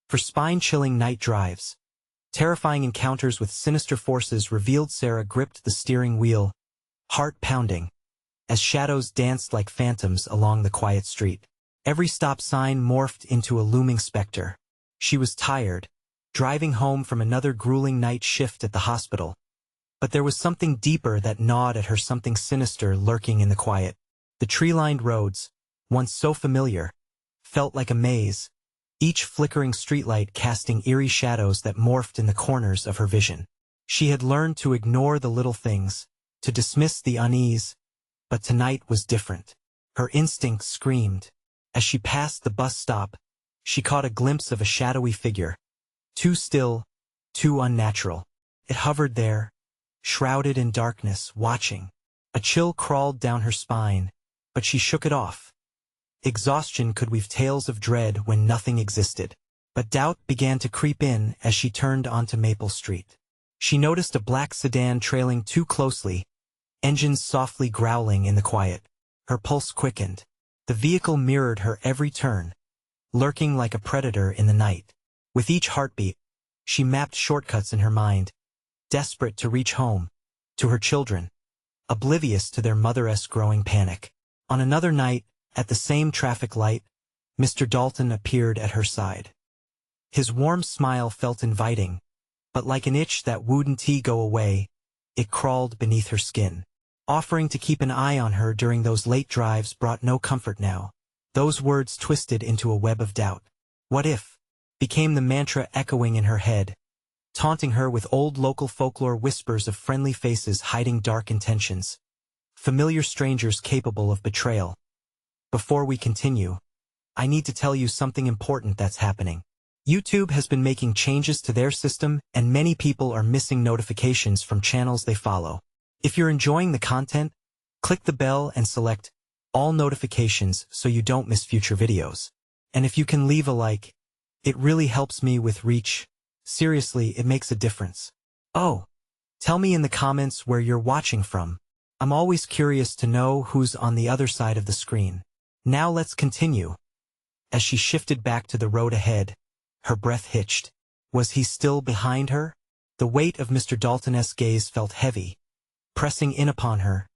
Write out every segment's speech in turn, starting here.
for spine-chilling night drives. Terrifying encounters with sinister forces revealed Sarah gripped the steering wheel, heart pounding, as shadows danced like phantoms along the quiet street. Every stop sign morphed into a looming specter. She was tired, driving home from another grueling night shift at the hospital. But there was something deeper that gnawed at her, something sinister lurking in the quiet. The tree-lined roads, once so familiar, felt like a maze, each flickering streetlight casting eerie shadows that morphed in the corners of her vision. She had learned to ignore the little things, to dismiss the unease, but tonight was different. Her instincts screamed. As she passed the bus stop, she caught a glimpse of a shadowy figure. Too still, too unnatural. It hovered there, shrouded in darkness, watching. A chill crawled down her spine, but she shook it off. Exhaustion could weave tales of dread when nothing existed. But doubt began to creep in as she turned onto Maple Street. She noticed a black sedan trailing too closely, engines softly growling in the quiet. Her pulse quickened. The vehicle mirrored her every turn, lurking like a predator in the night. With each heartbeat, she mapped shortcuts in her mind, desperate to reach home, to her children, oblivious to their mother-esque growing panic. On another night, at the same traffic light, Mr. Dalton appeared at her side. His warm smile felt inviting, but like an itch that wouldn't go away, it crawled beneath her skin. Offering to keep an eye on her during those late drives brought no comfort now. Those words twisted into a web of doubt. What if? Became the mantra echoing in her head, taunting her with old local folklore whispers of friendly faces hiding dark intentions. Familiar strangers capable of betrayal. Before we continue, I need to tell you something important that's happening. YouTube has been making changes to their system, and many people are missing notifications from channels they follow. If you're enjoying the content, click the bell and select all notifications so you don't miss future videos. And if you can leave a like, it really helps me with reach. Seriously, it makes a difference. Oh, tell me in the comments where you're watching from. I'm always curious to know who's on the other side of the screen. Now let's continue. As she shifted back to the road ahead, her breath hitched. Was he still behind her? The weight of Mr. Dalton's gaze felt heavy, pressing in upon her,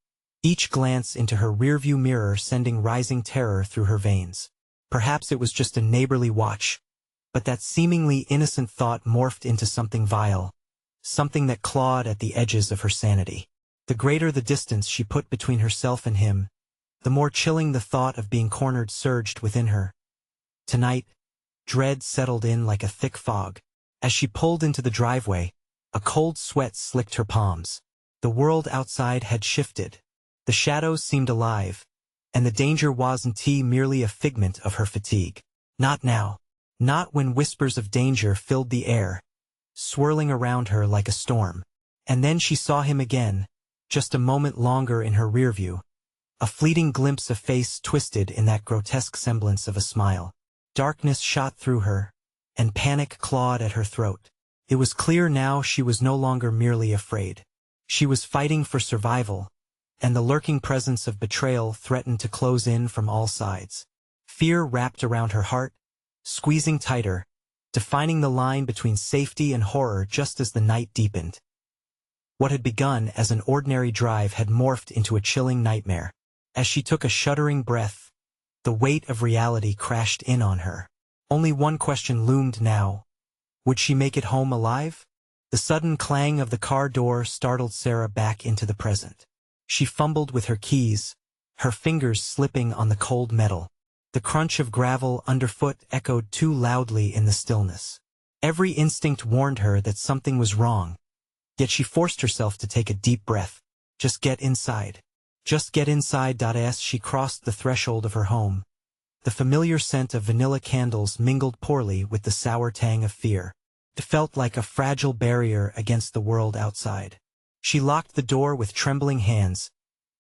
each glance into her rearview mirror sending rising terror through her veins. Perhaps it was just a neighborly watch, but that seemingly innocent thought morphed into something vile, something that clawed at the edges of her sanity. The greater the distance she put between herself and him, the more chilling the thought of being cornered surged within her. Tonight, dread settled in like a thick fog. As she pulled into the driveway, a cold sweat slicked her palms. The world outside had shifted. The shadows seemed alive, and the danger wasn't merely a figment of her fatigue. Not now. Not when whispers of danger filled the air, swirling around her like a storm. And then she saw him again, just a moment longer in her rearview. A fleeting glimpse of face twisted in that grotesque semblance of a smile. Darkness shot through her, and panic clawed at her throat. It was clear now she was no longer merely afraid. She was fighting for survival, and the lurking presence of betrayal threatened to close in from all sides. Fear wrapped around her heart, squeezing tighter, defining the line between safety and horror just as the night deepened. What had begun as an ordinary drive had morphed into a chilling nightmare. As she took a shuddering breath, the weight of reality crashed in on her. Only one question loomed now. Would she make it home alive? The sudden clang of the car door startled Sarah back into the present. She fumbled with her keys, her fingers slipping on the cold metal. The crunch of gravel underfoot echoed too loudly in the stillness. Every instinct warned her that something was wrong, yet she forced herself to take a deep breath. Just get inside. Just get inside. As she crossed the threshold of her home, the familiar scent of vanilla candles mingled poorly with the sour tang of fear. It felt like a fragile barrier against the world outside. She locked the door with trembling hands,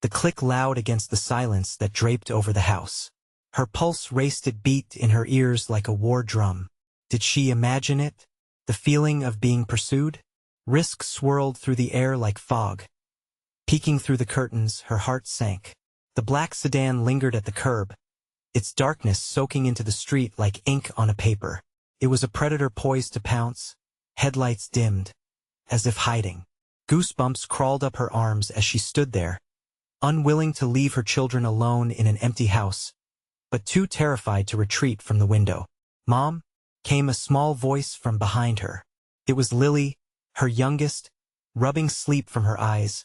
the click loud against the silence that draped over the house. Her pulse raced, it beat in her ears like a war drum. Did she imagine it? The feeling of being pursued? Risk swirled through the air like fog. Peeking through the curtains, her heart sank. The black sedan lingered at the curb, its darkness soaking into the street like ink on a paper. It was a predator poised to pounce, headlights dimmed, as if hiding. Goosebumps crawled up her arms as she stood there, unwilling to leave her children alone in an empty house, but too terrified to retreat from the window. "Mom?" came a small voice from behind her. It was Lily, her youngest, rubbing sleep from her eyes,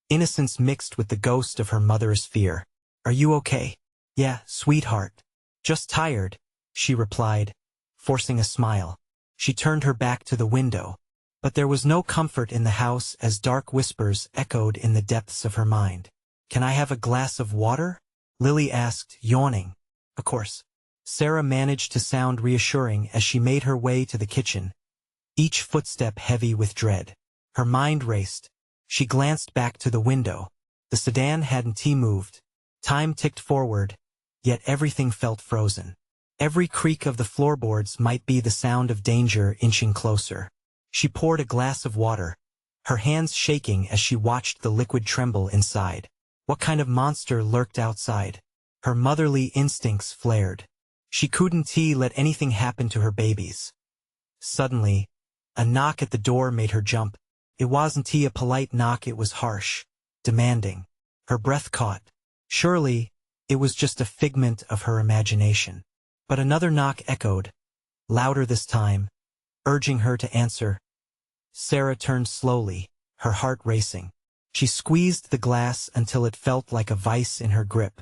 innocence mixed with the ghost of her mother's fear. "Are you okay?" "Yeah, sweetheart. Just tired," she replied, forcing a smile. She turned her back to the window, but there was no comfort in the house as dark whispers echoed in the depths of her mind. "Can I have a glass of water?" Lily asked, yawning. "Of course." Sarah managed to sound reassuring as she made her way to the kitchen, each footstep heavy with dread. Her mind raced. She glanced back to the window. The sedan hadn't moved. Time ticked forward, yet everything felt frozen. Every creak of the floorboards might be the sound of danger inching closer. She poured a glass of water, her hands shaking as she watched the liquid tremble inside. What kind of monster lurked outside? Her motherly instincts flared. She couldn't let anything happen to her babies. Suddenly, a knock at the door made her jump. It wasn't a polite knock, it was harsh, demanding. Her breath caught. Surely, it was just a figment of her imagination. But another knock echoed, louder this time, urging her to answer. Sarah turned slowly, her heart racing. She squeezed the glass until it felt like a vice in her grip.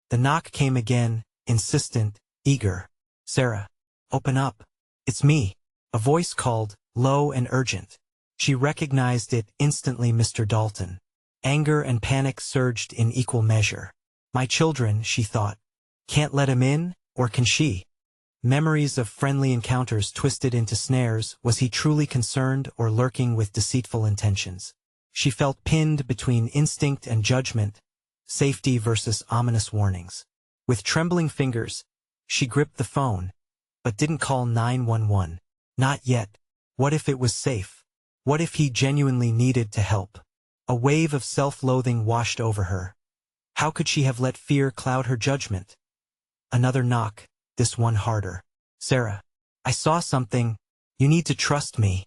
The knock came again, insistent, eager. "Sarah, open up. It's me." A voice called, low and urgent. She recognized it instantly, Mr. Dalton. Anger and panic surged in equal measure. "My children," she thought. "Can't let him in, or can she?" Memories of friendly encounters twisted into snares. Was he truly concerned or lurking with deceitful intentions? She felt pinned between instinct and judgment, safety versus ominous warnings. With trembling fingers, she gripped the phone, but didn't call 911. Not yet. What if it was safe? What if he genuinely needed to help? A wave of self-loathing washed over her. How could she have let fear cloud her judgment? Another knock, this one harder. "Sarah, I saw something. You need to trust me."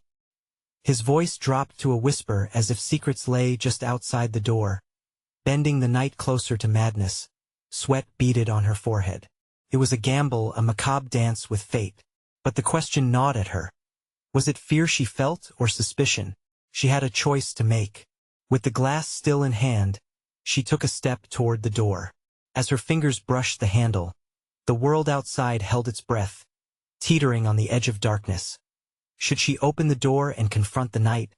His voice dropped to a whisper as if secrets lay just outside the door, bending the night closer to madness. Sweat beaded on her forehead. It was a gamble, a macabre dance with fate. But the question gnawed at her. Was it fear she felt, or suspicion? She had a choice to make. With the glass still in hand, she took a step toward the door. As her fingers brushed the handle, the world outside held its breath, teetering on the edge of darkness. Should she open the door and confront the night,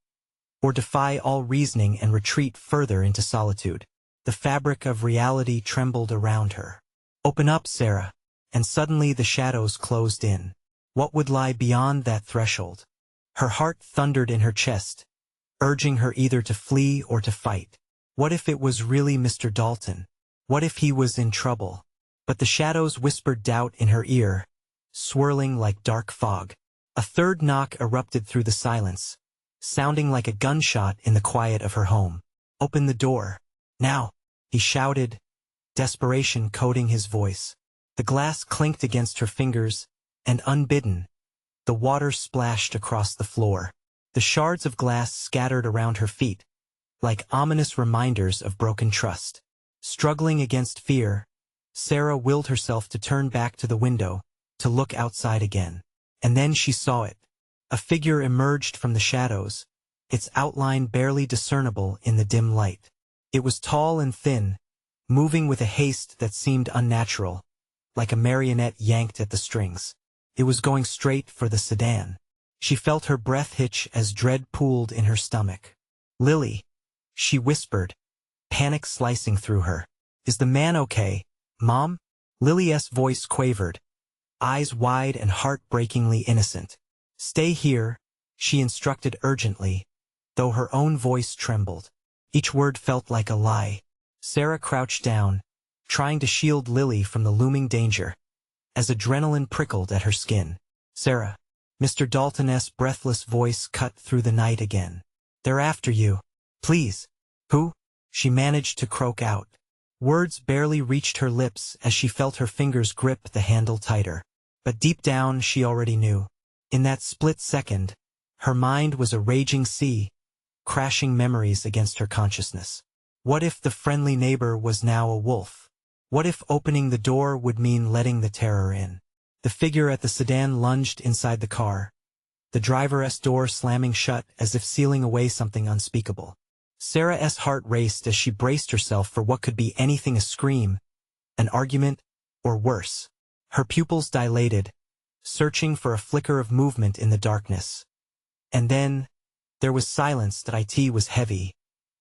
or defy all reasoning and retreat further into solitude? The fabric of reality trembled around her. "Open up, Sarah." And suddenly the shadows closed in. What would lie beyond that threshold? Her heart thundered in her chest, urging her either to flee or to fight. What if it was really Mr. Dalton? What if he was in trouble? But the shadows whispered doubt in her ear, swirling like dark fog. A third knock erupted through the silence, sounding like a gunshot in the quiet of her home. "Open the door. Now," he shouted, desperation coating his voice. The glass clinked against her fingers, and unbidden, the water splashed across the floor. The shards of glass scattered around her feet, like ominous reminders of broken trust. Struggling against fear, Sarah willed herself to turn back to the window, to look outside again. And then she saw it. A figure emerged from the shadows, its outline barely discernible in the dim light. It was tall and thin, moving with a haste that seemed unnatural, like a marionette yanked at the strings. It was going straight for the sedan. She felt her breath hitch as dread pooled in her stomach. "Lily," she whispered, panic slicing through her. "Is the man okay, Mom?" Lily's voice quavered, eyes wide and heart-breakingly innocent. "Stay here," she instructed urgently, though her own voice trembled. Each word felt like a lie. Sarah crouched down, trying to shield Lily from the looming danger, as adrenaline prickled at her skin. "Sarah," Mr. Dalton's breathless voice cut through the night again. "They're after you. Please." "Who?" she managed to croak out. Words barely reached her lips as she felt her fingers grip the handle tighter. But deep down she already knew. In that split second, her mind was a raging sea, crashing memories against her consciousness. What if the friendly neighbor was now a wolf? What if opening the door would mean letting the terror in? The figure at the sedan lunged inside the car, the driver's door slamming shut as if sealing away something unspeakable. Sarah's heart raced as she braced herself for what could be anything: a scream, an argument, or worse. Her pupils dilated, searching for a flicker of movement in the darkness. And then, there was silence. That it was heavy,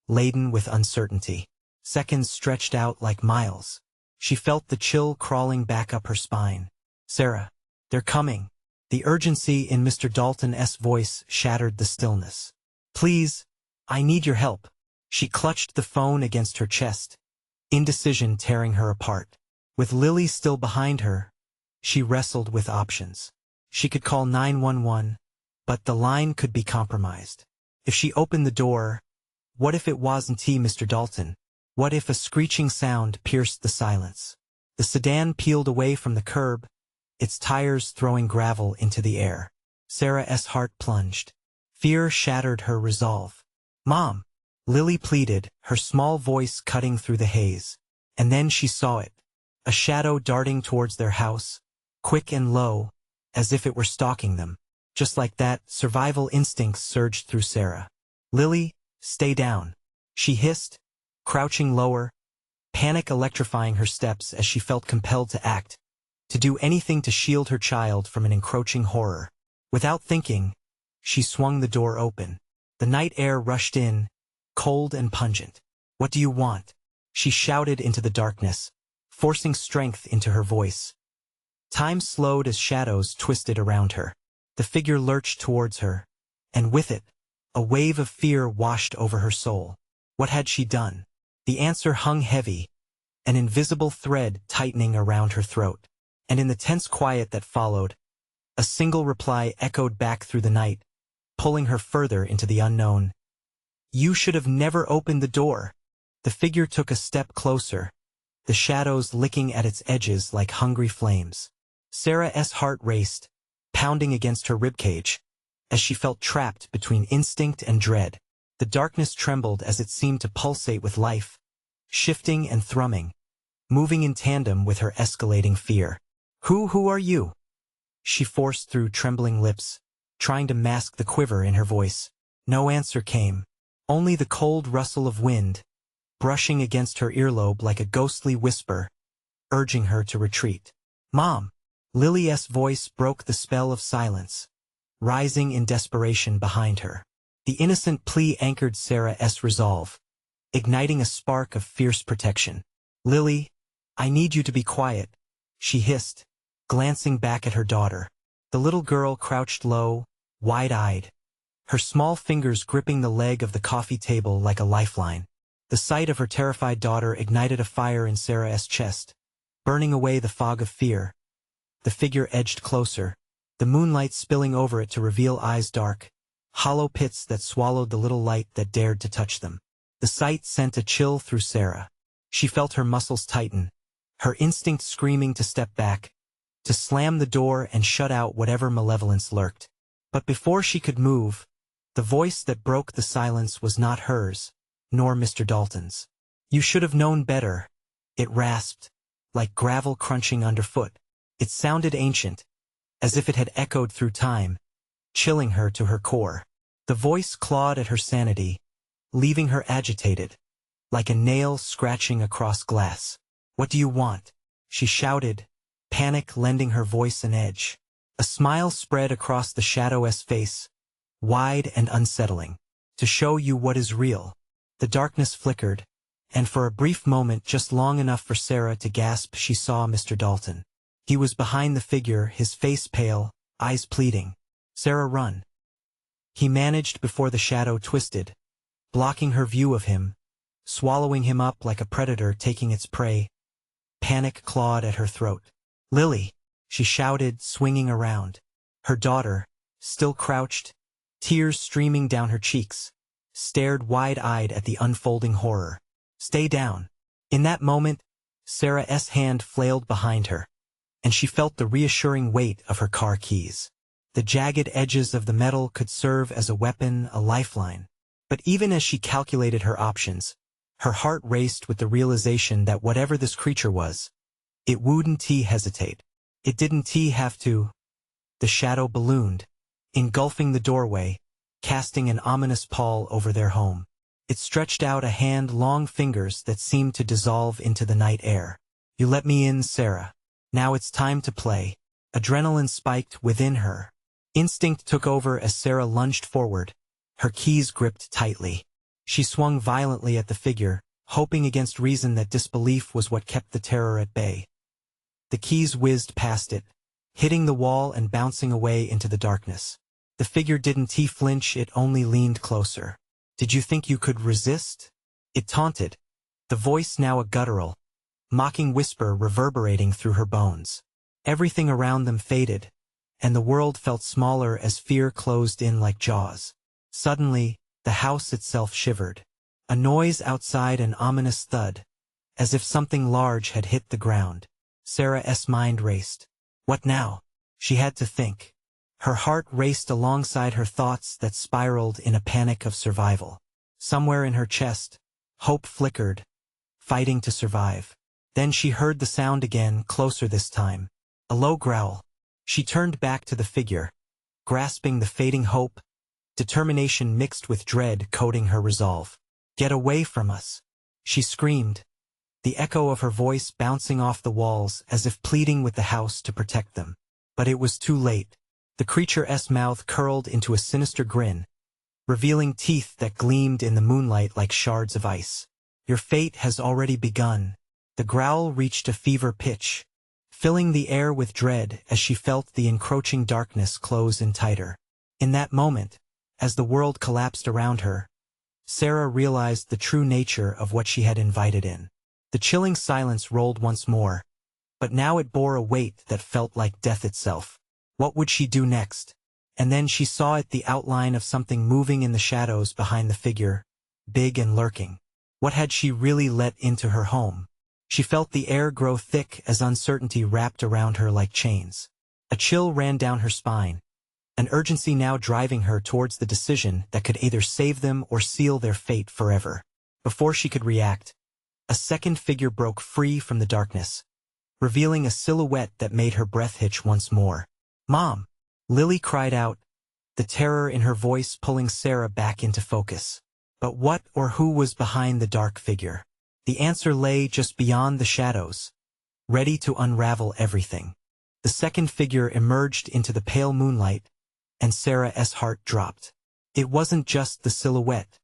laden with uncertainty. Seconds stretched out like miles. She felt the chill crawling back up her spine. "Sarah, they're coming." The urgency in Mr. Dalton's voice shattered the stillness. "Please, I need your help." She clutched the phone against her chest, indecision tearing her apart. With Lily still behind her, she wrestled with options. She could call 911, but the line could be compromised. If she opened the door, what if it wasn't Mr. Dalton? What if a screeching sound pierced the silence? The sedan peeled away from the curb, its tires throwing gravel into the air. Sarah's heart plunged. Fear shattered her resolve. "Mom!" Lily pleaded, her small voice cutting through the haze. And then she saw it. A shadow darting towards their house, quick and low, as if it were stalking them. Just like that, survival instincts surged through Sarah. "Lily, stay down," she hissed, crouching lower, panic electrifying her steps as she felt compelled to act, to do anything to shield her child from an encroaching horror. Without thinking, she swung the door open. The night air rushed in, cold and pungent. "What do you want?" she shouted into the darkness, forcing strength into her voice. Time slowed as shadows twisted around her. The figure lurched towards her, and with it, a wave of fear washed over her soul. What had she done? The answer hung heavy, an invisible thread tightening around her throat. And in the tense quiet that followed, a single reply echoed back through the night, pulling her further into the unknown. "You should have never opened the door." The figure took a step closer, the shadows licking at its edges like hungry flames. Sarah's heart raced, pounding against her ribcage, as she felt trapped between instinct and dread. The darkness trembled as it seemed to pulsate with life, shifting and thrumming, moving in tandem with her escalating fear. Who are you?" she forced through trembling lips, trying to mask the quiver in her voice. No answer came, only the cold rustle of wind, brushing against her earlobe like a ghostly whisper, urging her to retreat. "Mom!" Lily's voice broke the spell of silence, rising in desperation behind her. The innocent plea anchored Sarah's resolve, igniting a spark of fierce protection. "Lily, I need you to be quiet," she hissed, glancing back at her daughter. The little girl crouched low, wide-eyed, her small fingers gripping the leg of the coffee table like a lifeline. The sight of her terrified daughter ignited a fire in Sarah's chest, burning away the fog of fear. The figure edged closer, the moonlight spilling over it to reveal eyes dark, hollow pits that swallowed the little light that dared to touch them. The sight sent a chill through Sarah. She felt her muscles tighten, her instinct screaming to step back, to slam the door and shut out whatever malevolence lurked. But before she could move, the voice that broke the silence was not hers, nor Mr. Dalton's. "You should have known better," it rasped, like gravel crunching underfoot. It sounded ancient, as if it had echoed through time, chilling her to her core. The voice clawed at her sanity, leaving her agitated, like a nail scratching across glass. "What do you want?" she shouted, panic lending her voice an edge. A smile spread across the shadow's face, wide and unsettling. "To show you what is real." The darkness flickered, and for a brief moment, just long enough for Sarah to gasp, she saw Mr. Dalton. He was behind the figure, his face pale, eyes pleading. "Sarah, run." He managed before the shadow twisted, blocking her view of him, swallowing him up like a predator taking its prey. Panic clawed at her throat. "Lily!" she shouted, swinging around. Her daughter, still crouched, tears streaming down her cheeks, stared wide-eyed at the unfolding horror. "Stay down." In that moment, Sarah's hand flailed behind her, and she felt the reassuring weight of her car keys. The jagged edges of the metal could serve as a weapon, a lifeline. But even as she calculated her options, her heart raced with the realization that whatever this creature was, it wouldn't hesitate. It didn't have to. The shadow ballooned, engulfing the doorway, casting an ominous pall over their home. It stretched out a hand, long fingers that seemed to dissolve into the night air. You let me in, Sarah. Now it's time to play. Adrenaline spiked within her. Instinct took over as Sarah lunged forward, her keys gripped tightly. She swung violently at the figure, hoping against reason that disbelief was what kept the terror at bay. The keys whizzed past it, hitting the wall and bouncing away into the darkness. The figure didn't flinch, it only leaned closer. Did you think you could resist? It taunted, the voice now a guttural, mocking whisper reverberating through her bones. Everything around them faded, and the world felt smaller as fear closed in like jaws. Suddenly, the house itself shivered. A noise outside, an ominous thud, as if something large had hit the ground. Sarah's mind raced. What now? She had to think. Her heart raced alongside her thoughts that spiraled in a panic of survival. Somewhere in her chest, hope flickered, fighting to survive. Then she heard the sound again, closer this time. A low growl. She turned back to the figure, grasping the fading hope, determination mixed with dread coating her resolve. Get away from us, she screamed, the echo of her voice bouncing off the walls as if pleading with the house to protect them. But it was too late. The creature's mouth curled into a sinister grin, revealing teeth that gleamed in the moonlight like shards of ice. Your fate has already begun. The growl reached a fever pitch, filling the air with dread as she felt the encroaching darkness close in tighter. In that moment, as the world collapsed around her, Sarah realized the true nature of what she had invited in. The chilling silence rolled once more, but now it bore a weight that felt like death itself. What would she do next? And then she saw it, the outline of something moving in the shadows behind the figure, big and lurking. What had she really let into her home? She felt the air grow thick as uncertainty wrapped around her like chains. A chill ran down her spine, an urgency now driving her towards the decision that could either save them or seal their fate forever. Before she could react, a second figure broke free from the darkness, revealing a silhouette that made her breath hitch once more. Mom! Lily cried out, the terror in her voice pulling Sarah back into focus. But what or who was behind the dark figure? The answer lay just beyond the shadows, ready to unravel everything. The second figure emerged into the pale moonlight, and Sarah's heart dropped. It wasn't just the silhouette.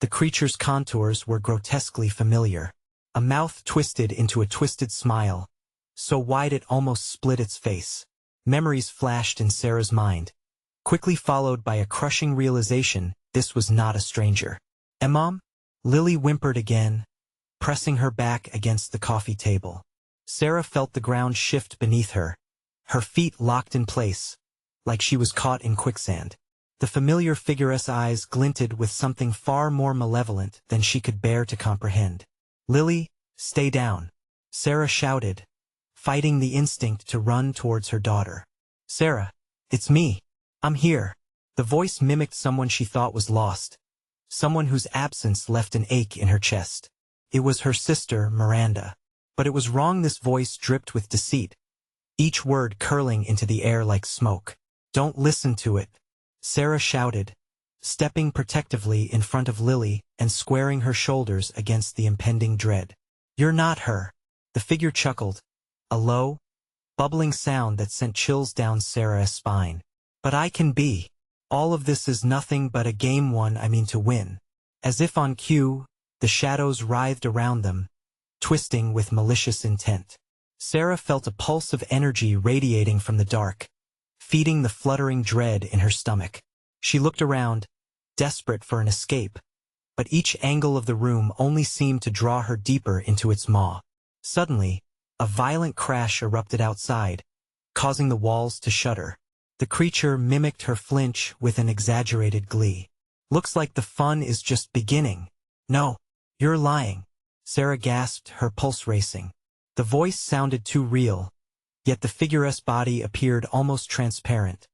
The creature's contours were grotesquely familiar. A mouth twisted into a twisted smile, so wide it almost split its face. Memories flashed in Sarah's mind, quickly followed by a crushing realization this was not a stranger. Mom? Lily whimpered again, pressing her back against the coffee table. Sarah felt the ground shift beneath her, her feet locked in place, like she was caught in quicksand. The familiar figure's eyes glinted with something far more malevolent than she could bear to comprehend. Lily, stay down, Sarah shouted, fighting the instinct to run towards her daughter. Sarah, it's me. I'm here. The voice mimicked someone she thought was lost, someone whose absence left an ache in her chest. It was her sister, Miranda. But it was wrong. This voice dripped with deceit, each word curling into the air like smoke. Don't listen to it, Sarah shouted, stepping protectively in front of Lily and squaring her shoulders against the impending dread. You're not her. The figure chuckled, a low, bubbling sound that sent chills down Sarah's spine. But I can be. All of this is nothing but a game to win. As if on cue, the shadows writhed around them, twisting with malicious intent. Sarah felt a pulse of energy radiating from the dark, feeding the fluttering dread in her stomach. She looked around, desperate for an escape, but each angle of the room only seemed to draw her deeper into its maw. Suddenly, a violent crash erupted outside, causing the walls to shudder. The creature mimicked her flinch with an exaggerated glee. Looks like the fun is just beginning. No, you're lying, Sarah gasped, her pulse racing. The voice sounded too real, yet the figure's body appeared almost transparent,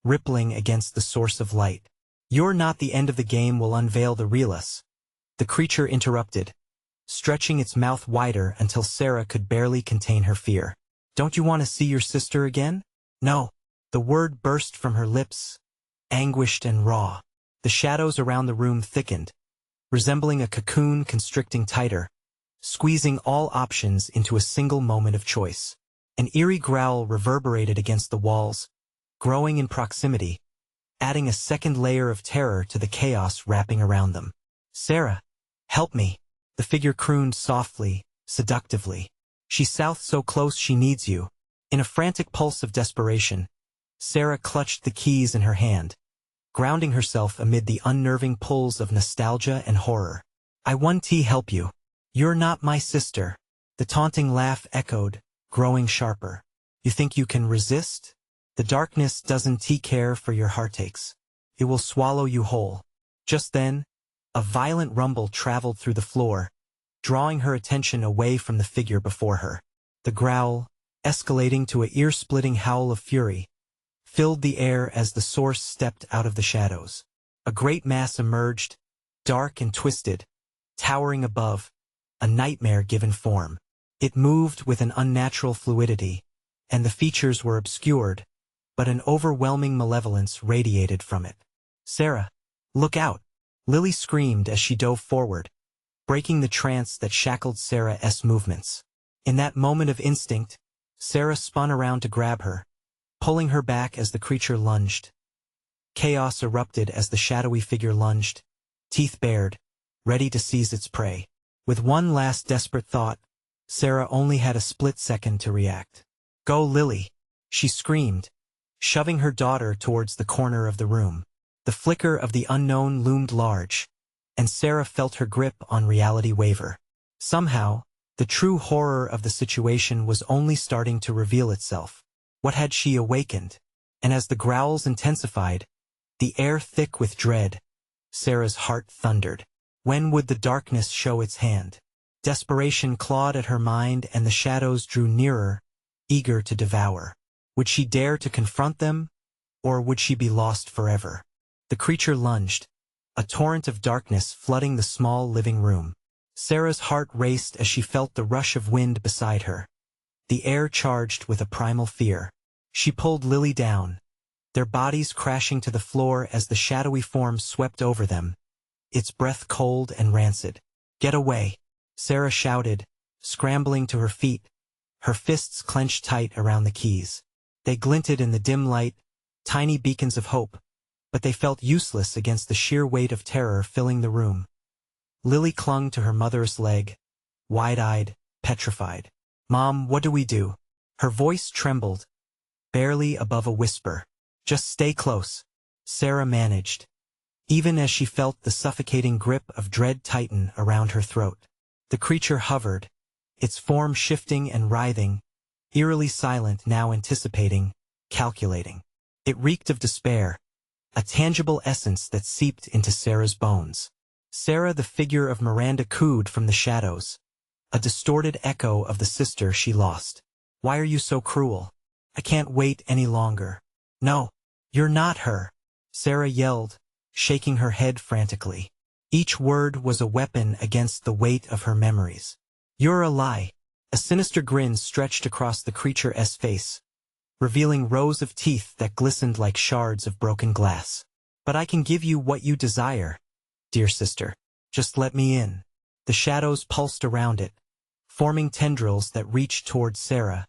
rippling against the source of light. "You're not the end of the game will unveil the real us," the creature interrupted, stretching its mouth wider until Sarah could barely contain her fear. "Don't you want to see your sister again?" "No." The word burst from her lips, anguished and raw. The shadows around the room thickened, resembling a cocoon constricting tighter, squeezing all options into a single moment of choice. An eerie growl reverberated against the walls, growing in proximity, adding a second layer of terror to the chaos wrapping around them. "Sarah, help me," the figure crooned softly, seductively. "She's south so close she needs you." In a frantic pulse of desperation, Sarah clutched the keys in her hand, grounding herself amid the unnerving pulls of nostalgia and horror. "I want to help you. You're not my sister." The taunting laugh echoed, growing sharper. "You think you can resist? The darkness doesn't care for your heartaches. It will swallow you whole." Just then, a violent rumble traveled through the floor, drawing her attention away from the figure before her. The growl, escalating to an ear-splitting howl of fury, filled the air as the source stepped out of the shadows. A great mass emerged, dark and twisted, towering above, a nightmare given form. It moved with an unnatural fluidity, and the features were obscured, but an overwhelming malevolence radiated from it. "Sarah, look out!" Lily screamed as she dove forward, breaking the trance that shackled Sarah's movements. In that moment of instinct, Sarah spun around to grab her, pulling her back as the creature lunged. Chaos erupted as the shadowy figure lunged, teeth bared, ready to seize its prey. With one last desperate thought, Sarah only had a split second to react. "Go, Lily!" she screamed, shoving her daughter towards the corner of the room. The flicker of the unknown loomed large, and Sarah felt her grip on reality waver. Somehow, the true horror of the situation was only starting to reveal itself. What had she awakened? And as the growls intensified, the air thick with dread, Sarah's heart thundered. When would the darkness show its hand? Desperation clawed at her mind and the shadows drew nearer, eager to devour. Would she dare to confront them, or would she be lost forever? The creature lunged, a torrent of darkness flooding the small living room. Sarah's heart raced as she felt the rush of wind beside her, the air charged with a primal fear. She pulled Lily down, their bodies crashing to the floor as the shadowy form swept over them, its breath cold and rancid. "Get away!" Sarah shouted, scrambling to her feet, her fists clenched tight around the keys. They glinted in the dim light, tiny beacons of hope, but they felt useless against the sheer weight of terror filling the room. Lily clung to her mother's leg, wide-eyed, petrified. "Mom, what do we do?" Her voice trembled, barely above a whisper. "Just stay close," Sarah managed, even as she felt the suffocating grip of dread tighten around her throat. The creature hovered, its form shifting and writhing, eerily silent now, anticipating, calculating. It reeked of despair, a tangible essence that seeped into Sarah's bones. Sarah, the figure of Miranda, cooed from the shadows, a distorted echo of the sister she lost. "Why are you so cruel? I can't wait any longer." "No, you're not her," Sarah yelled, shaking her head frantically. Each word was a weapon against the weight of her memories. "You're a lie." A sinister grin stretched across the creature's face, revealing rows of teeth that glistened like shards of broken glass. "But I can give you what you desire, dear sister. Just let me in." The shadows pulsed around it, forming tendrils that reached toward Sarah,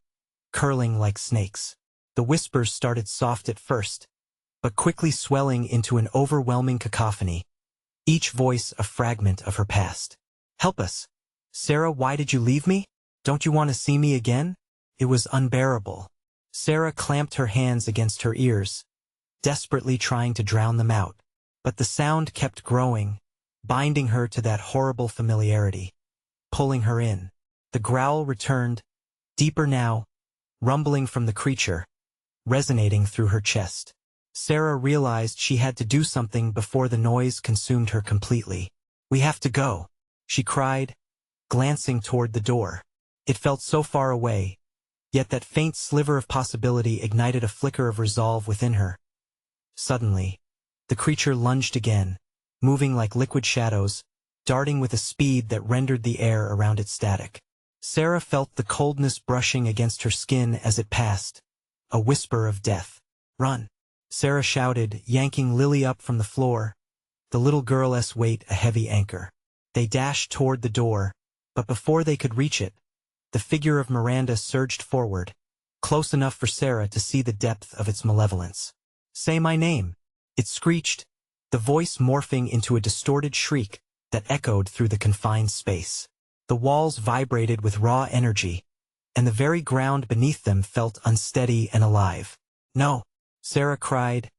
curling like snakes. The whispers started soft at first, but quickly swelling into an overwhelming cacophony, each voice a fragment of her past. "Help us. Sarah, why did you leave me? Don't you want to see me again?" It was unbearable. Sarah clamped her hands against her ears, desperately trying to drown them out, but the sound kept growing, binding her to that horrible familiarity, pulling her in. The growl returned, deeper now, rumbling from the creature, resonating through her chest. Sarah realized she had to do something before the noise consumed her completely. "We have to go," she cried, glancing toward the door. It felt so far away, yet that faint sliver of possibility ignited a flicker of resolve within her. Suddenly, the creature lunged again, moving like liquid shadows, darting with a speed that rendered the air around it static. Sarah felt the coldness brushing against her skin as it passed. A whisper of death. "Run!" Sarah shouted, yanking Lily up from the floor, the little girl's weight a heavy anchor. They dashed toward the door, but before they could reach it, the figure of Miranda surged forward, close enough for Sarah to see the depth of its malevolence. "Say my name!" it screeched, the voice morphing into a distorted shriek that echoed through the confined space. The walls vibrated with raw energy, and the very ground beneath them felt unsteady and alive. "No!" Sarah cried,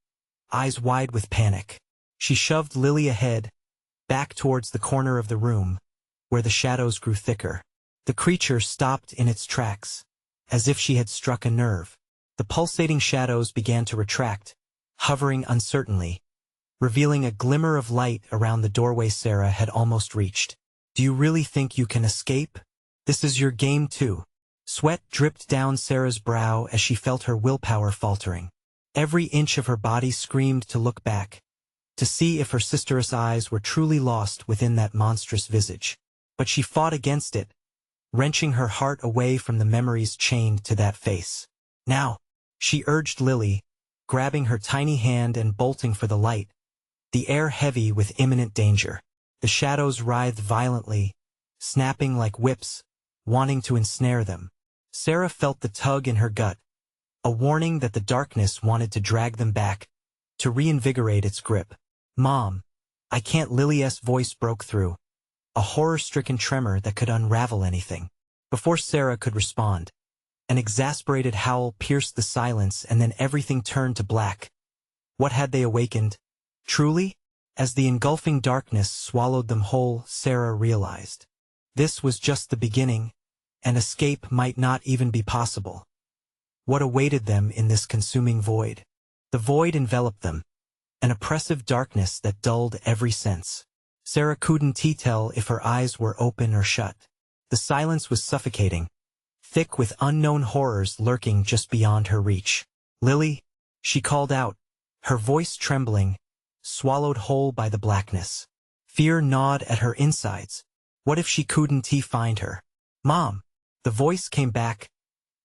eyes wide with panic. She shoved Lily ahead, back towards the corner of the room, where the shadows grew thicker. The creature stopped in its tracks, as if she had struck a nerve. The pulsating shadows began to retract, hovering uncertainly, revealing a glimmer of light around the doorway Sarah had almost reached. "Do you really think you can escape? This is your game too." Sweat dripped down Sarah's brow as she felt her willpower faltering. Every inch of her body screamed to look back, to see if her sister's eyes were truly lost within that monstrous visage. But she fought against it, wrenching her heart away from the memories chained to that face. "Now!" she urged Lily, grabbing her tiny hand and bolting for the light, the air heavy with imminent danger. The shadows writhed violently, snapping like whips, wanting to ensnare them. Sarah felt the tug in her gut, a warning that the darkness wanted to drag them back, to reinvigorate its grip. "Mom, I can't." Lily's voice broke through, a horror-stricken tremor that could unravel anything. Before Sarah could respond, an exasperated howl pierced the silence, and then everything turned to black. What had they awakened? Truly? As the engulfing darkness swallowed them whole, Sarah realized. This was just the beginning, and escape might not even be possible. What awaited them in this consuming void? The void enveloped them, an oppressive darkness that dulled every sense. Sarah couldn't tell if her eyes were open or shut. The silence was suffocating, thick with unknown horrors lurking just beyond her reach. "Lily," she called out, her voice trembling, swallowed whole by the blackness. Fear gnawed at her insides. What if she couldn't find her? "Mom!" The voice came back,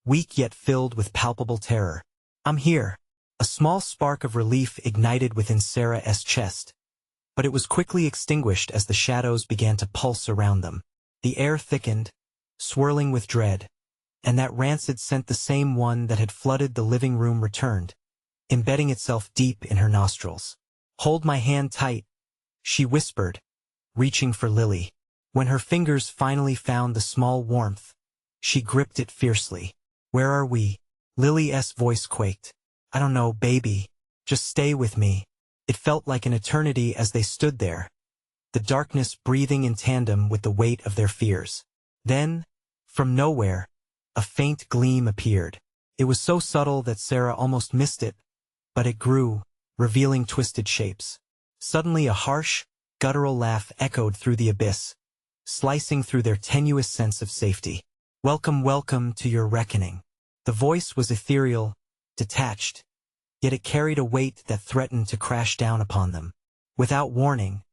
weak yet filled with palpable terror. "I'm here." A small spark of relief ignited within Sarah's chest, but it was quickly extinguished as the shadows began to pulse around them. The air thickened, swirling with dread, and that rancid scent, the same one that had flooded the living room, returned, embedding itself deep in her nostrils. "Hold my hand tight," she whispered, reaching for Lily. When her fingers finally found the small warmth, she gripped it fiercely. "Where are we?" Lily's voice quaked. "I don't know, baby. Just stay with me." It felt like an eternity as they stood there, the darkness breathing in tandem with the weight of their fears. Then, from nowhere, a faint gleam appeared. It was so subtle that Sarah almost missed it, but it grew, revealing twisted shapes. Suddenly a harsh, guttural laugh echoed through the abyss, slicing through their tenuous sense of safety. "Welcome, welcome to your reckoning." The voice was ethereal, detached, yet it carried a weight that threatened to crash down upon them. Without warning,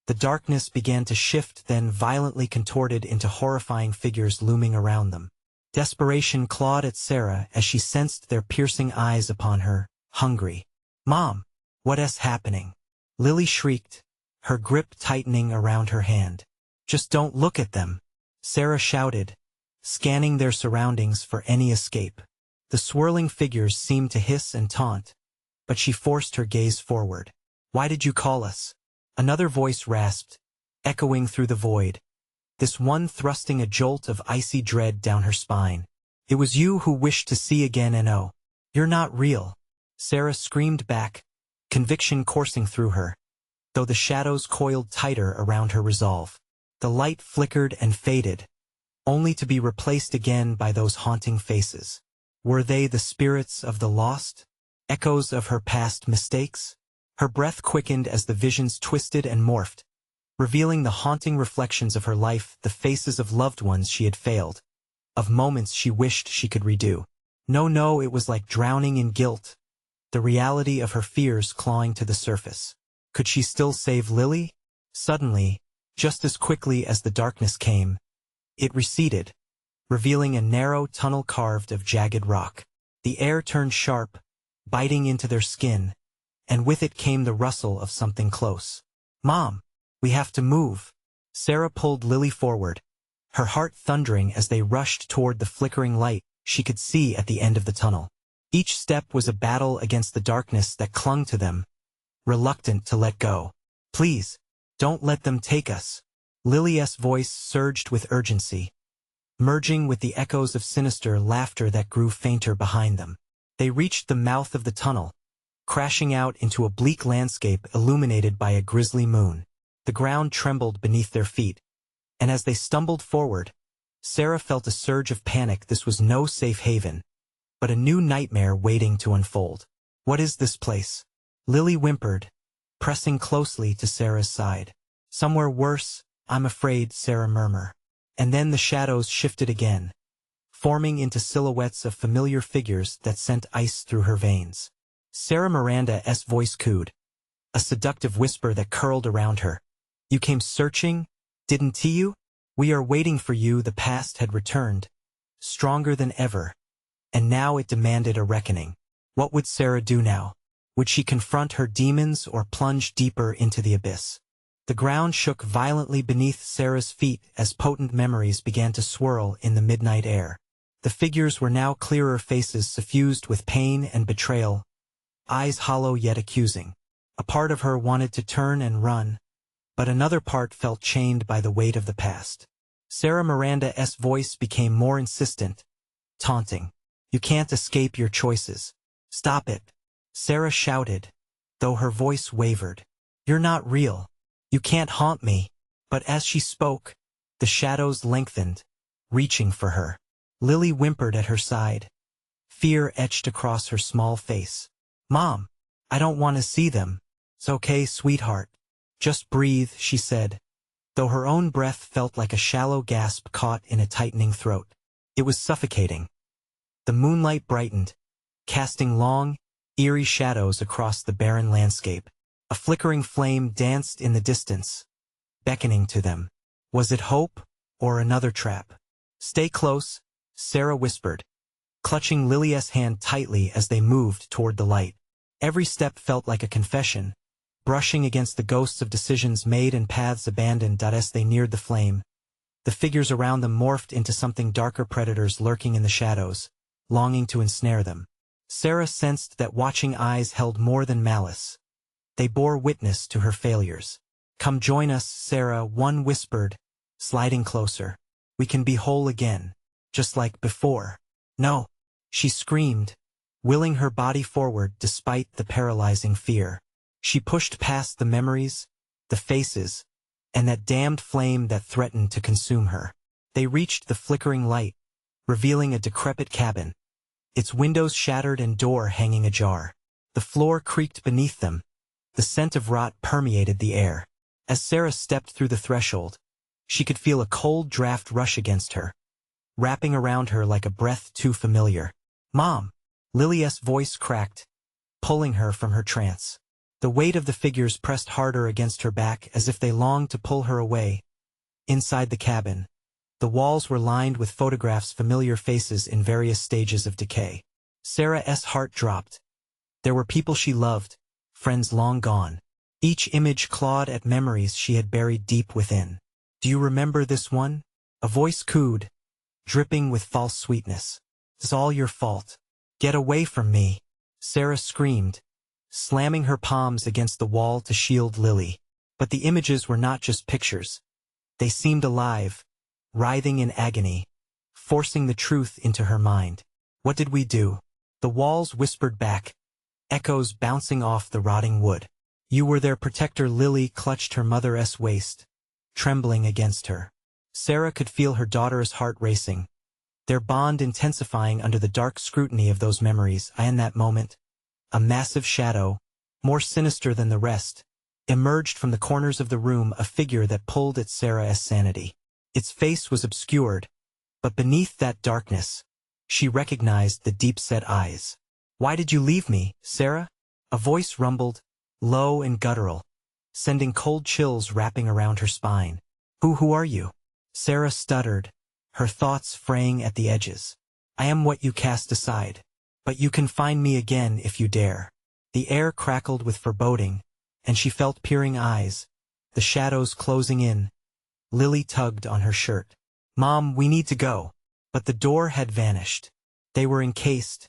the darkness began to shift, then violently contorted into horrifying figures looming around them. Desperation clawed at Sarah as she sensed their piercing eyes upon her, hungry. "Mom, what's happening?" Lily shrieked, her grip tightening around her hand. "Just don't look at them," Sarah shouted, scanning their surroundings for any escape. The swirling figures seemed to hiss and taunt, but she forced her gaze forward. "Why did you call us?" Another voice rasped, echoing through the void, this one thrusting a jolt of icy dread down her spine. "It was you who wished to see again, and oh, you're not real." Sarah screamed back, conviction coursing through her, though the shadows coiled tighter around her resolve. The light flickered and faded, only to be replaced again by those haunting faces. Were they the spirits of the lost? Echoes of her past mistakes? Her breath quickened as the visions twisted and morphed, revealing the haunting reflections of her life, the faces of loved ones she had failed, of moments she wished she could redo. No, it was like drowning in guilt, the reality of her fears clawing to the surface. Could she still save Lily? Suddenly, just as quickly as the darkness came, it receded, revealing a narrow tunnel carved of jagged rock. The air turned sharp, biting into their skin, and with it came the rustle of something close. "Mom, we have to move." Sarah pulled Lily forward, her heart thundering as they rushed toward the flickering light she could see at the end of the tunnel. Each step was a battle against the darkness that clung to them, reluctant to let go. "Please, don't let them take us." Lily's voice surged with urgency, merging with the echoes of sinister laughter that grew fainter behind them. They reached the mouth of the tunnel, crashing out into a bleak landscape illuminated by a grisly moon. The ground trembled beneath their feet, and as they stumbled forward, Sarah felt a surge of panic. This was no safe haven, but a new nightmare waiting to unfold. "What is this place?" Lily whimpered, pressing closely to Sarah's side. "Somewhere worse, I'm afraid," Sarah murmured. And then the shadows shifted again, forming into silhouettes of familiar figures that sent ice through her veins. Sarah Miranda's voice cooed, a seductive whisper that curled around her. "You came searching, didn't you? We are waiting for you." The past had returned, stronger than ever, and now it demanded a reckoning. What would Sarah do now? Would she confront her demons or plunge deeper into the abyss? The ground shook violently beneath Sarah's feet as potent memories began to swirl in the midnight air. The figures were now clearer, faces suffused with pain and betrayal, eyes hollow yet accusing. A part of her wanted to turn and run, but another part felt chained by the weight of the past. Sarah Miranda's voice became more insistent, taunting. "You can't escape your choices. Stop it." Sarah shouted, though her voice wavered. "You're not real. You can't haunt me." But as she spoke, the shadows lengthened, reaching for her. Lily whimpered at her side, fear etched across her small face. "Mom, I don't want to see them." "It's okay, sweetheart. Just breathe," she said, though her own breath felt like a shallow gasp caught in a tightening throat. It was suffocating. The moonlight brightened, casting long, eerie shadows across the barren landscape. A flickering flame danced in the distance, beckoning to them. Was it hope, or another trap? "Stay close," Sarah whispered, clutching Lily's hand tightly as they moved toward the light. Every step felt like a confession, brushing against the ghosts of decisions made and paths abandoned. As they neared the flame, the figures around them morphed into something darker, predators lurking in the shadows, longing to ensnare them. Sarah sensed that watching eyes held more than malice. They bore witness to her failures. "Come join us," Sarah, one whispered, sliding closer. "We can be whole again, just like before." "No," she screamed, willing her body forward despite the paralyzing fear. She pushed past the memories, the faces, and that damned flame that threatened to consume her. They reached the flickering light, revealing a decrepit cabin, its windows shattered and door hanging ajar. The floor creaked beneath them. The scent of rot permeated the air. As Sarah stepped through the threshold, she could feel a cold draft rush against her, wrapping around her like a breath too familiar. "Mom!" Lily's voice cracked, pulling her from her trance. The weight of the figures pressed harder against her back as if they longed to pull her away. Inside the cabin, the walls were lined with photographs, familiar faces in various stages of decay. Sarah's heart dropped. There were people she loved, friends long gone. Each image clawed at memories she had buried deep within. "Do you remember this one?" A voice cooed, dripping with false sweetness. "It's all your fault. Get away from me," Sarah screamed, slamming her palms against the wall to shield Lily. But the images were not just pictures. They seemed alive, writhing in agony, forcing the truth into her mind. "What did we do?" The walls whispered back, echoes bouncing off the rotting wood. "You were their protector." Lily clutched her mother's waist, trembling against her. Sarah could feel her daughter's heart racing, their bond intensifying under the dark scrutiny of those memories. In that moment, a massive shadow, more sinister than the rest, emerged from the corners of the room, a figure that pulled at Sarah's sanity. Its face was obscured, but beneath that darkness, she recognized the deep-set eyes. Why did you leave me, Sarah? A voice rumbled, low and guttural, sending cold chills wrapping around her spine. Who are you? Sarah stuttered, her thoughts fraying at the edges. I am what you cast aside. But you can find me again if you dare. The air crackled with foreboding, and she felt peering eyes, the shadows closing in. Lily tugged on her shirt. Mom, we need to go. But the door had vanished. They were encased,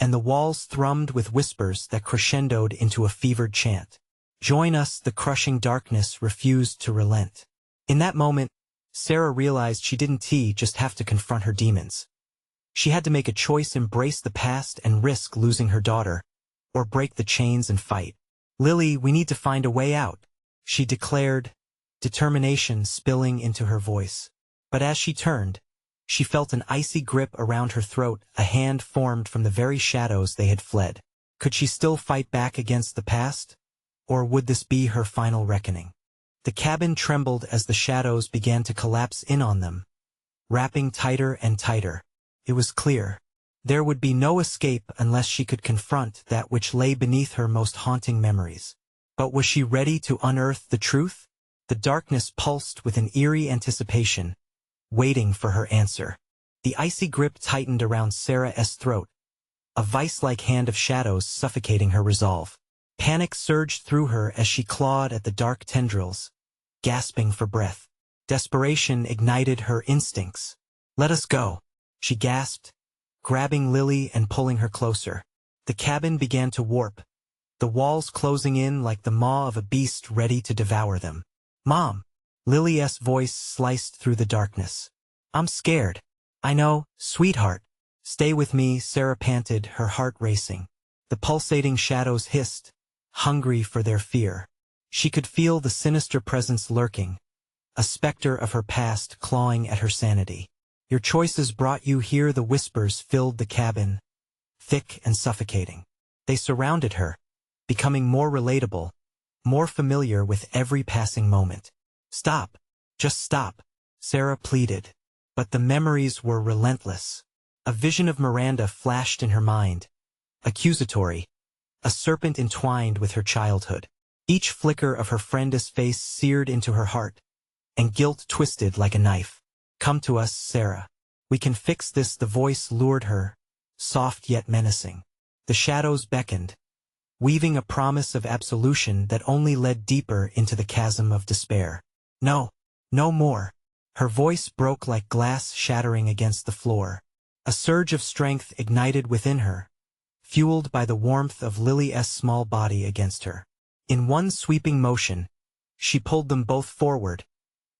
and the walls thrummed with whispers that crescendoed into a fevered chant. Join us, the crushing darkness refused to relent. In that moment, Sarah realized she didn't just have to confront her demons. She had to make a choice: embrace the past and risk losing her daughter, or break the chains and fight. Lily, we need to find a way out, she declared, determination spilling into her voice. But as she turned, she felt an icy grip around her throat, a hand formed from the very shadows they had fled. Could she still fight back against the past? Or would this be her final reckoning? The cabin trembled as the shadows began to collapse in on them, wrapping tighter and tighter. It was clear. There would be no escape unless she could confront that which lay beneath her most haunting memories. But was she ready to unearth the truth? The darkness pulsed with an eerie anticipation, waiting for her answer. The icy grip tightened around Sarah's throat, a vice-like hand of shadows suffocating her resolve. Panic surged through her as she clawed at the dark tendrils, gasping for breath. Desperation ignited her instincts. Let us go, she gasped, grabbing Lily and pulling her closer. The cabin began to warp, the walls closing in like the maw of a beast ready to devour them. Mom! Lily's voice sliced through the darkness. I'm scared. I know, sweetheart. Stay with me, Sarah panted, her heart racing. The pulsating shadows hissed, hungry for their fear. She could feel the sinister presence lurking, a specter of her past clawing at her sanity. Your choices brought you here, the whispers filled the cabin, thick and suffocating. They surrounded her, becoming more relatable, more familiar with every passing moment. Stop. Just stop, Sarah pleaded. But the memories were relentless. A vision of Miranda flashed in her mind, accusatory, a serpent entwined with her childhood. Each flicker of her friend's face seared into her heart, and guilt twisted like a knife. Come to us, Sarah. We can fix this, the voice lured her, soft yet menacing. The shadows beckoned, weaving a promise of absolution that only led deeper into the chasm of despair. No, no more. Her voice broke like glass shattering against the floor. A surge of strength ignited within her, fueled by the warmth of Lily's small body against her. In one sweeping motion, she pulled them both forward,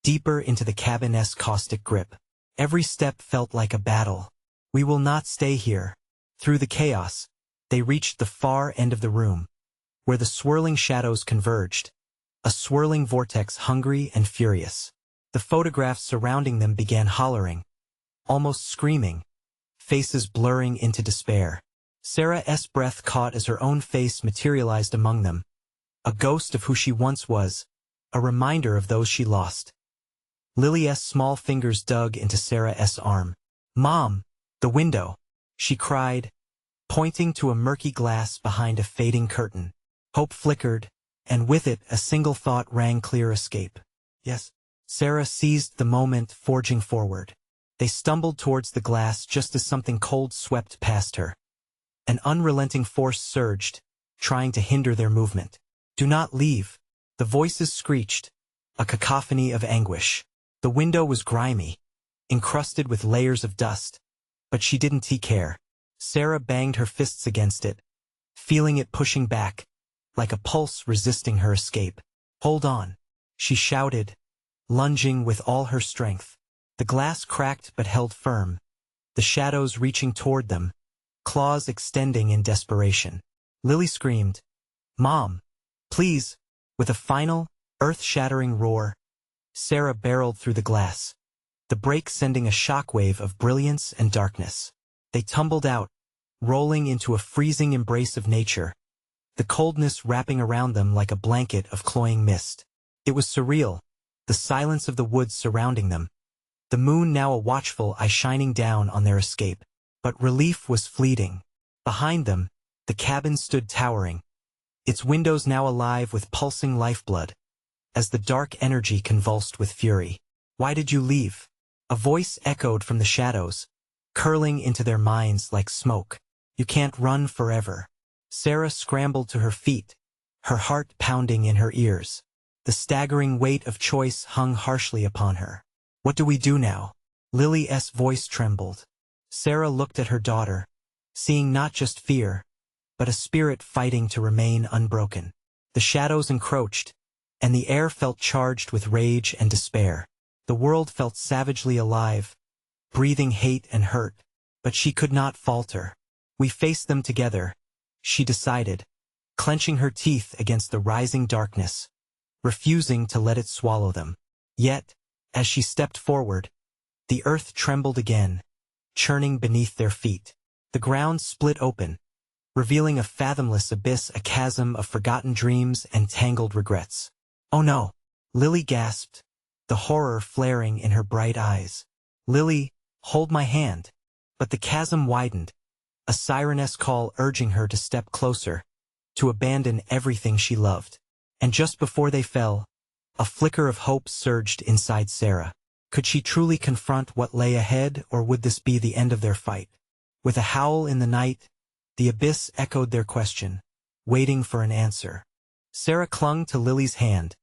deeper into the cabin's caustic grip. Every step felt like a battle. We will not stay here. Through the chaos, they reached the far end of the room, where the swirling shadows converged, a swirling vortex hungry and furious. The photographs surrounding them began hollering, almost screaming, faces blurring into despair. Sarah's breath caught as her own face materialized among them, a ghost of who she once was, a reminder of those she lost. Lily's small fingers dug into Sarah's arm. Mom! The window! She cried, pointing to a murky glass behind a fading curtain. Hope flickered, and with it a single thought rang clear: escape. Yes. Sarah seized the moment, forging forward. They stumbled towards the glass just as something cold swept past her. An unrelenting force surged, trying to hinder their movement. Do not leave. The voices screeched, a cacophony of anguish. The window was grimy, encrusted with layers of dust, but she didn't care. Sarah banged her fists against it, feeling it pushing back, like a pulse resisting her escape. Hold on, she shouted, lunging with all her strength. The glass cracked but held firm, the shadows reaching toward them, claws extending in desperation. Lily screamed, Mom, please! With a final, earth-shattering roar, Sarah barreled through the glass, the break sending a shockwave of brilliance and darkness. They tumbled out, rolling into a freezing embrace of nature, the coldness wrapping around them like a blanket of cloying mist. It was surreal, the silence of the woods surrounding them, the moon now a watchful eye shining down on their escape. But relief was fleeting. Behind them, The cabin stood towering, its windows now alive with pulsing lifeblood, as the dark energy convulsed with fury. "Why did you leave?" A voice echoed from the shadows, curling into their minds like smoke. "You can't run forever." Sarah scrambled to her feet, her heart pounding in her ears. The staggering weight of choice hung harshly upon her. "What do we do now?" Lily's voice trembled. Sarah looked at her daughter, seeing not just fear, but a spirit fighting to remain unbroken. The shadows encroached, and the air felt charged with rage and despair. The world felt savagely alive, breathing hate and hurt, but she could not falter. "We face them together," she decided, clenching her teeth against the rising darkness, refusing to let it swallow them. Yet, as she stepped forward, the earth trembled again, churning beneath their feet. The ground split open, revealing a fathomless abyss, a chasm of forgotten dreams and tangled regrets. "Oh no!" Lily gasped, the horror flaring in her bright eyes. "Lily, hold my hand." But the chasm widened, a sirenesque call urging her to step closer, to abandon everything she loved. And just before they fell, a flicker of hope surged inside Sarah. Could she truly confront what lay ahead, or would this be the end of their fight? With a howl in the night, the abyss echoed their question, waiting for an answer. Sarah clung to Lily's hand,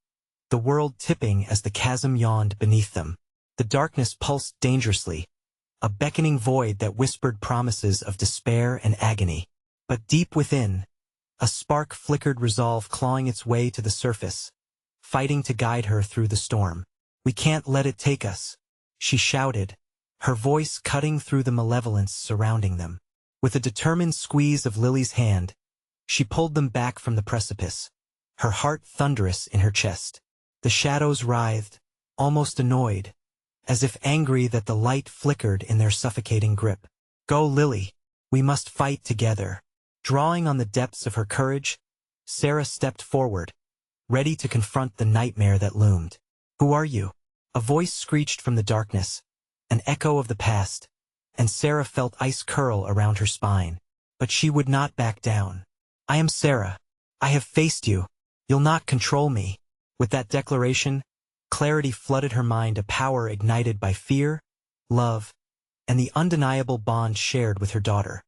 the world tipping as the chasm yawned beneath them. The darkness pulsed dangerously, a beckoning void that whispered promises of despair and agony. But deep within, a spark flickered, resolve clawing its way to the surface, fighting to guide her through the storm. "We can't let it take us," she shouted, her voice cutting through the malevolence surrounding them. With a determined squeeze of Lily's hand, she pulled them back from the precipice, her heart thunderous in her chest. The shadows writhed, almost annoyed, as if angry that the light flickered in their suffocating grip. "Go, Lily, we must fight together." Drawing on the depths of her courage, Sarah stepped forward, ready to confront the nightmare that loomed. "Who are you?" A voice screeched from the darkness, an echo of the past, and Sarah felt ice curl around her spine. But she would not back down. "I am Sarah. I have faced you. You'll not control me." With that declaration, clarity flooded her mind, a power ignited by fear, love, and the undeniable bond shared with her daughter.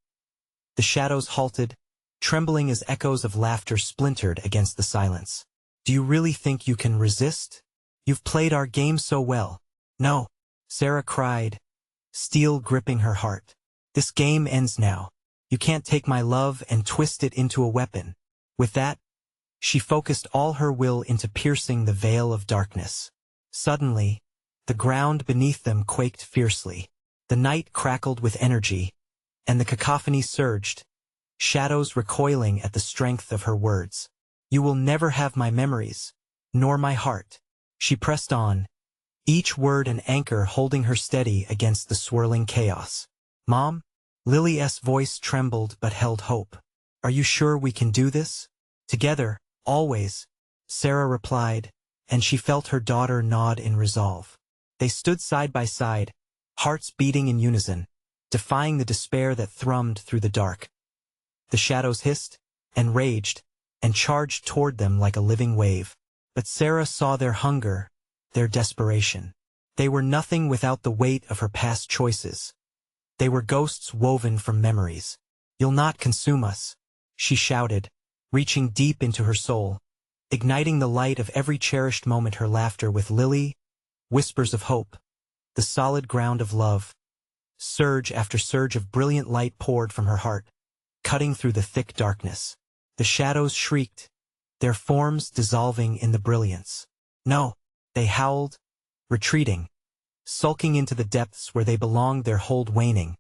The shadows halted, trembling as echoes of laughter splintered against the silence. "Do you really think you can resist? You've played our game so well." "No," Sarah cried, steel gripping her heart. "This game ends now. You can't take my love and twist it into a weapon." With that, she focused all her will into piercing the veil of darkness. Suddenly, the ground beneath them quaked fiercely. The night crackled with energy, and the cacophony surged, shadows recoiling at the strength of her words. "You will never have my memories, nor my heart." She pressed on, each word an anchor holding her steady against the swirling chaos. "Mom?" Lily's voice trembled but held hope. "Are you sure we can do this?" "Together, always," Sarah replied, and she felt her daughter nod in resolve. They stood side by side, hearts beating in unison, defying the despair that thrummed through the dark. The shadows hissed, and raged, and charged toward them like a living wave. But Sarah saw their hunger, their desperation. They were nothing without the weight of her past choices. They were ghosts woven from memories. "You'll not consume us," she shouted, reaching deep into her soul, igniting the light of every cherished moment. Her laughter with Lily, whispers of hope, the solid ground of love. Surge after surge of brilliant light poured from her heart, cutting through the thick darkness. The shadows shrieked, their forms dissolving in the brilliance. "No!" they howled, retreating, sulking into the depths where they belonged, their hold waning,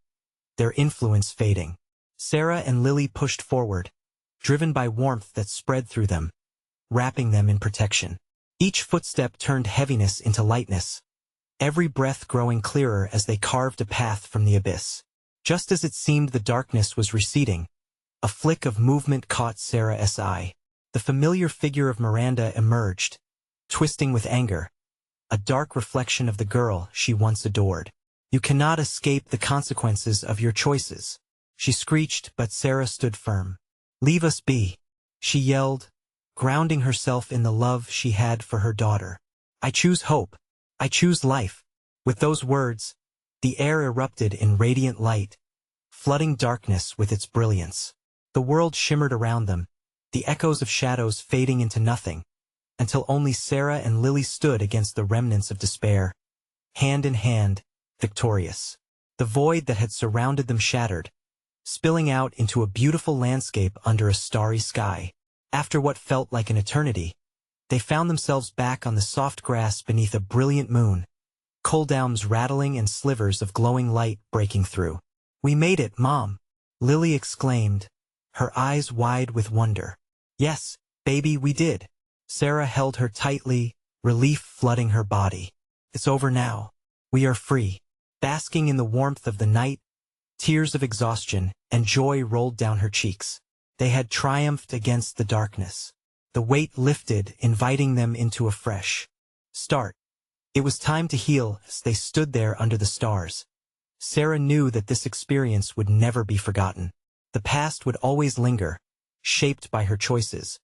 their influence fading. Sarah and Lily pushed forward, driven by warmth that spread through them, wrapping them in protection. Each footstep turned heaviness into lightness, every breath growing clearer as they carved a path from the abyss. Just as it seemed the darkness was receding, a flick of movement caught Sarah's eye. The familiar figure of Miranda emerged, twisting with anger, a dark reflection of the girl she once adored. "You cannot escape the consequences of your choices," she screeched, but Sarah stood firm. Leave us be, she yelled, grounding herself in the love she had for her daughter. I choose hope. I choose life. With those words, the air erupted in radiant light, flooding darkness with its brilliance. The world shimmered around them, the echoes of shadows fading into nothing, until only Sarah and Lily stood against the remnants of despair, hand in hand, victorious. The void that had surrounded them shattered, spilling out into a beautiful landscape under a starry sky. After what felt like an eternity, they found themselves back on the soft grass beneath a brilliant moon, coldowns rattling and slivers of glowing light breaking through. We made it, Mom, Lily exclaimed, her eyes wide with wonder. Yes, baby, we did. Sarah held her tightly, relief flooding her body. It's over now. We are free. Basking in the warmth of the night, tears of exhaustion and joy rolled down her cheeks. They had triumphed against the darkness. The weight lifted, inviting them into a fresh start. It was time to heal as they stood there under the stars. Sarah knew that this experience would never be forgotten. The past would always linger, shaped by her choices.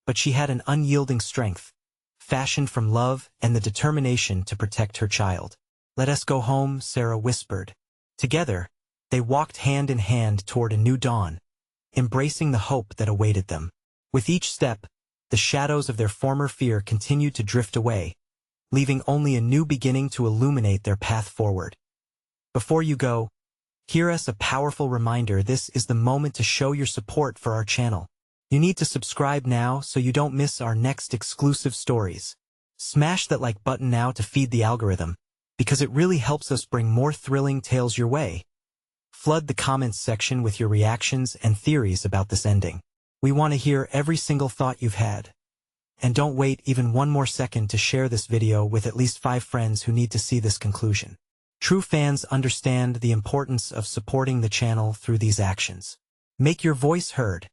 But she had an unyielding strength, fashioned from love and the determination to protect her child. Let us go home, Sarah whispered. Together, they walked hand in hand toward a new dawn, embracing the hope that awaited them. With each step, the shadows of their former fear continued to drift away, leaving only a new beginning to illuminate their path forward. Before you go, hear us a powerful reminder: this is the moment to show your support for our channel. You need to subscribe now so you don't miss our next exclusive stories. Smash that like button now to feed the algorithm, because it really helps us bring more thrilling tales your way. Flood the comments section with your reactions and theories about this ending. We want to hear every single thought you've had. And don't wait even one more second to share this video with at least 5 friends who need to see this conclusion. True fans understand the importance of supporting the channel through these actions. Make your voice heard.